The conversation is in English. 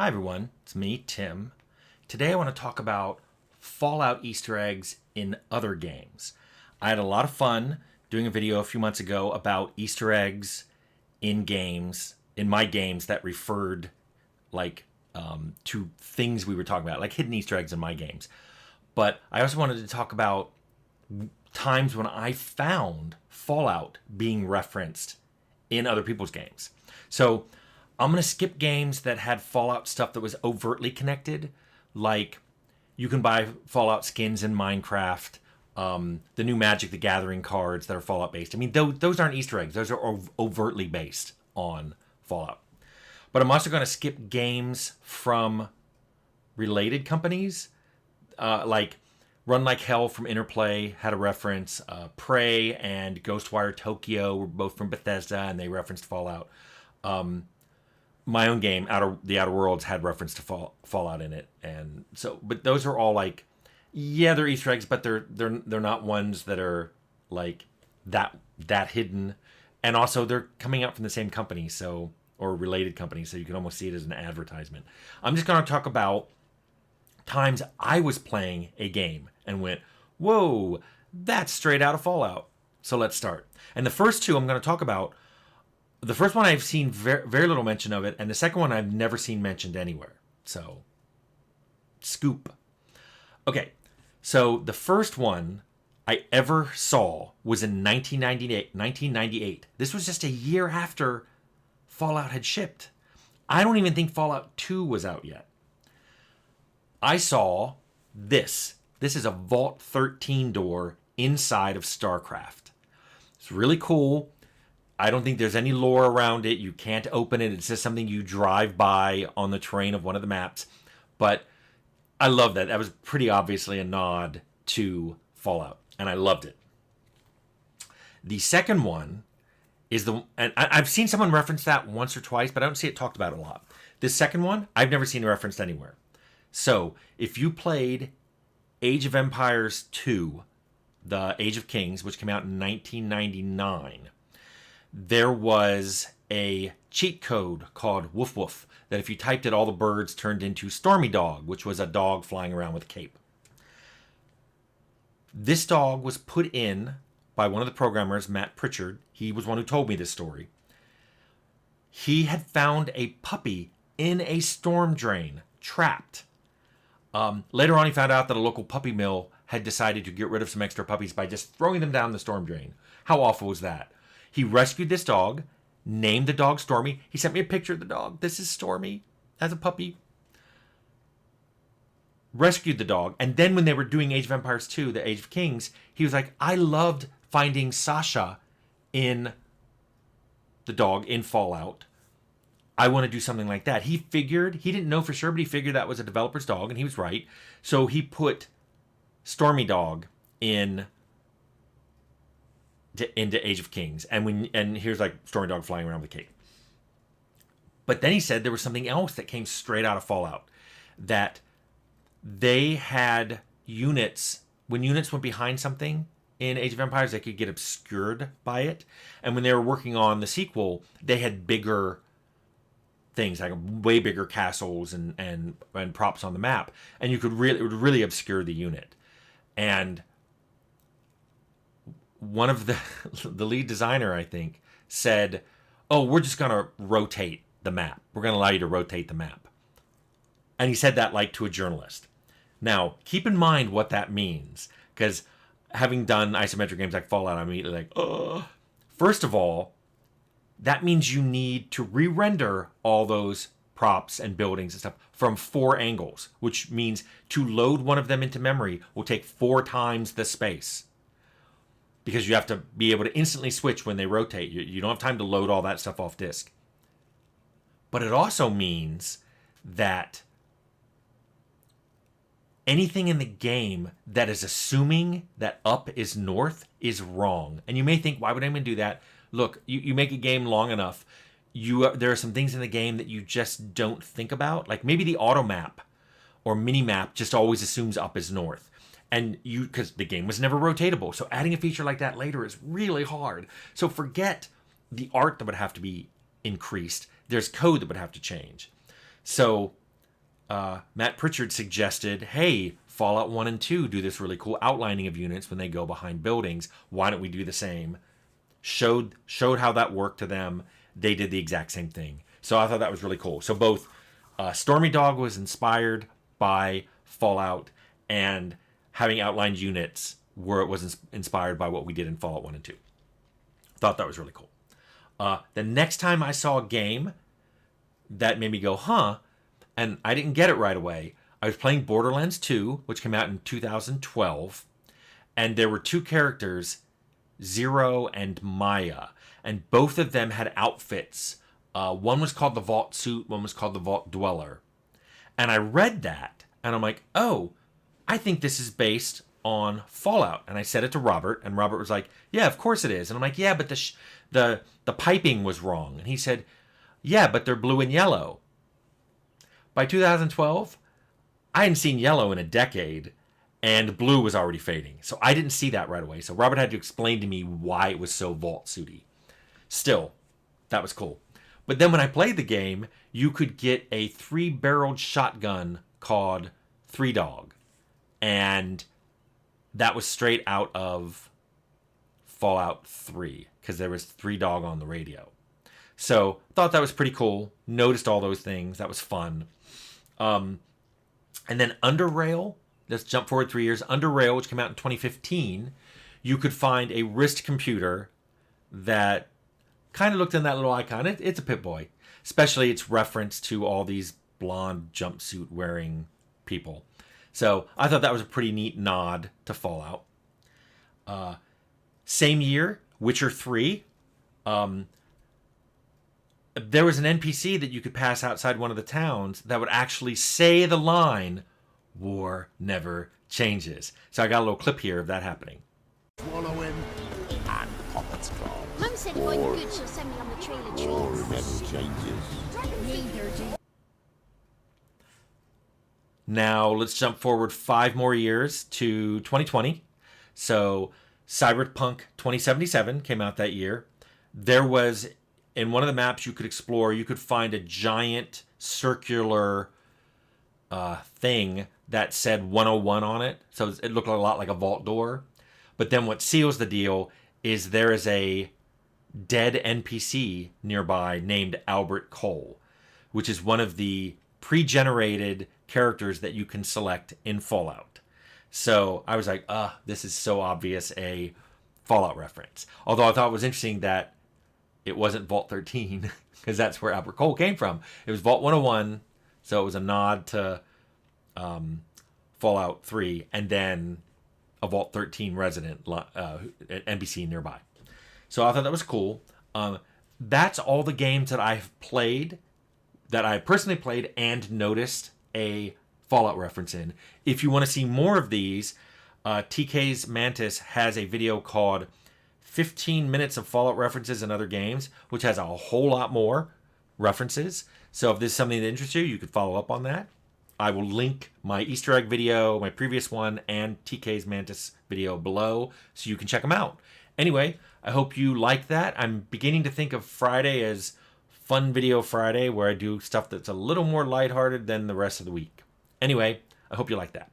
Hi everyone, it's me, Tim. Today I want to talk about Fallout Easter eggs in other games. I had a lot of fun doing a video a few months ago about Easter eggs in games, in my games that referred like to things we were talking about, like hidden Easter eggs in my games. But I also wanted to talk about times when I found Fallout being referenced in other people's games. So I'm going to skip games that had Fallout stuff that was overtly connected, like you can buy Fallout skins in Minecraft, the new Magic the Gathering cards that are Fallout based. I mean, those aren't Easter eggs, those are overtly based on Fallout. But I'm also going to skip games from related companies, like Run Like Hell from Interplay had a reference. Prey and Ghostwire Tokyo were both from Bethesda, and they referenced Fallout. My own game, The Outer Worlds, had reference to Fallout in it, and so. But those are all like, yeah, they're Easter eggs, but they're not ones that are like that hidden, and also they're coming out from the same company, so or related company, so you can almost see it as an advertisement. I'm just going to talk about times I was playing a game and went, whoa, that's straight out of Fallout. So let's start. And the first two I'm going to talk about, the first one I've seen very little mention of it, and the second one I've never seen mentioned anywhere. So, scoop. Okay, so the first one I ever saw was in 1998. This was just a year after Fallout had shipped. I don't even think Fallout 2 was out yet. I saw this. This is a Vault 13 door inside of StarCraft. It's really cool. I don't think there's any lore around it. You can't open it. It's just something you drive by on the terrain of one of the maps. But I love that. That was pretty obviously a nod to Fallout, and I loved it. The second one is and I've seen someone reference that once or twice, but I don't see it talked about a lot. This second one, I've never seen it referenced anywhere. So, if you played Age of Empires 2, the Age of Kings, which came out in 1999, there was a cheat code called Woof Woof that if you typed it, all the birds turned into Stormy Dog, which was a dog flying around with a cape. This dog was put in by one of the programmers, Matt Pritchard. He was one who told me this story. He had found a puppy in a storm drain, trapped. Later on, he found out that a local puppy mill had decided to get rid of some extra puppies by just throwing them down the storm drain. How awful was that? He rescued this dog, named the dog Stormy. He sent me a picture of the dog. This is Stormy as a puppy. Rescued the dog. And then when they were doing Age of Empires 2, the Age of Kings, he was like, I loved finding Sasha in the dog in Fallout. I want to do something like that. He didn't know for sure, but he figured that was a developer's dog, and he was right. So he put Stormy Dog into Age of Kings, and here's like Stormy Dog flying around with a cape. But then he said there was something else that came straight out of Fallout, that they had units, when units went behind something in Age of Empires, they could get obscured by it. And when they were working on the sequel, they had bigger things, like way bigger castles and props on the map, and it would really obscure the unit. And one of the lead designer, I think, said, oh, we're just going to rotate the map. We're going to allow you to rotate the map. And he said that like to a journalist. Now, keep in mind what that means, because having done isometric games like Fallout, I'm immediately like, oh. First of all, that means you need to re-render all those props and buildings and stuff from 4 angles, which means to load one of them into memory will take 4 times the space, because you have to be able to instantly switch when they rotate. You don't have time to load all that stuff off disk. But it also means that anything in the game that is assuming that up is north is wrong. And you may think, why would anyone do that? Look, you make a game long enough, there are some things in the game that you just don't think about. Like maybe the auto map or mini map just always assumes up is north. And because the game was never rotatable. So adding a feature like that later is really hard. So forget the art that would have to be increased. There's code that would have to change. So Matt Pritchard suggested, hey, Fallout 1 and 2 do this really cool outlining of units when they go behind buildings. Why don't we do the same? Showed how that worked to them. They did the exact same thing. So I thought that was really cool. So both Stormy Dog was inspired by Fallout, and having outlined units was inspired by what we did in Fallout 1 and 2. Thought that was really cool. The next time I saw a game that made me go, huh, and I didn't get it right away, I was playing Borderlands 2, which came out in 2012, and there were two characters, Zero and Maya, and both of them had outfits. One was called the Vault Suit, one was called the Vault Dweller. And I read that, and I'm like, oh, I think this is based on Fallout. And I said it to Robert, and Robert was like, yeah, of course it is. And I'm like, yeah, but the piping was wrong. And he said, yeah, but they're blue and yellow. By 2012, I hadn't seen yellow in a decade, and blue was already fading. So I didn't see that right away. So Robert had to explain to me why it was so Vault Suity. Still, that was cool. But then when I played the game, you could get a 3-barreled shotgun called Three Dog. And that was straight out of Fallout 3, because there was Three Dog on the radio. So thought that was pretty cool. Noticed all those things. That was fun. And then Underrail, let's jump forward 3 years. Underrail, which came out in 2015, you could find a wrist computer that kind of looked in that little icon. It's a Pip-Boy. Especially its reference to all these blonde jumpsuit wearing people. So I thought that was a pretty neat nod to Fallout. Same year, Witcher 3. There was an NPC that you could pass outside one of the towns that would actually say the line, "War never changes." So I got a little clip here of that happening. Swallow him and pop a straw. Mum said if I'm good, she'll send me on the trailer treats. War never changes. Now let's jump forward 5 more years to 2020. So Cyberpunk 2077 came out that year. There was, in one of the maps you could explore, you could find a giant circular thing that said 101 on it. So it looked a lot like a vault door. But then what seals the deal is there is a dead NPC nearby named Albert Cole, which is one of the pre-generated characters that you can select in Fallout. So I was like, this is so obvious a Fallout reference. Although I thought it was interesting that it wasn't Vault 13, because that's where Albert Cole came from. It was Vault 101, so it was a nod to Fallout 3, and then a Vault 13 resident, NPC nearby. So I thought that was cool. That's all the games that I've played, that I personally played and noticed a Fallout reference in. If you want to see more of these, TK's Mantis has a video called 15 minutes of Fallout references in other games, which has a whole lot more references. So if this is something that interests you, you could follow up on that. I will link my Easter egg video, my previous one, and TK's Mantis video below so you can check them out. Anyway, I hope you like that. I'm beginning to think of Friday as Fun Video Friday, where I do stuff that's a little more lighthearted than the rest of the week. Anyway, I hope you like that.